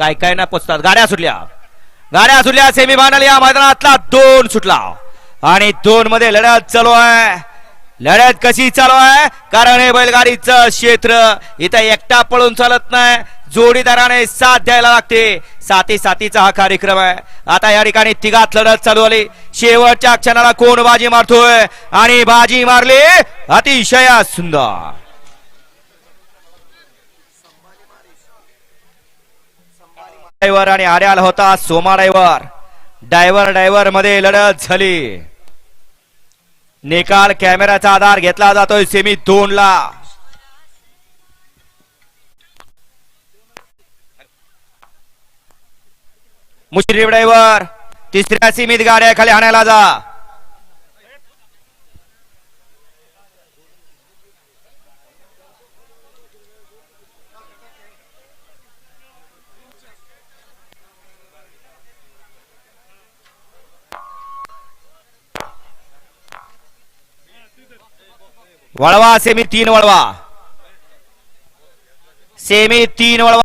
काय काय ना पोचतात. गाड्या सुटल्या सेमीफायनल या मैदानातला 2 सुटला आणि 2 मध्ये लढत चालू आहे. लढत कशी चालू आहे कारण हे बैलगाडीचं क्षेत्र इथं एकटा पळून चालत नाही, जोडीदाराने साथ द्यायला लागते. साथीचा हा कार्यक्रम आहे. आता या ठिकाणी तिघात लढत चालू आली. शेवटच्या क्षणाला कोण बाजी मारतोय आणि बाजी मारली अतिशय सुंदर. ड्रायव्हर आणि आर्याल होता सोमा ड्रायव्हर मध्ये लढत झाली. निकाल कॅमेराचा आधार घेतला जातोय सेमी 2 ला. मुश्रीफ ड्रायव्हर तिसऱ्या सीमित गाड्या खाली आणायला जा. वळवा सेमी 3 वळवा.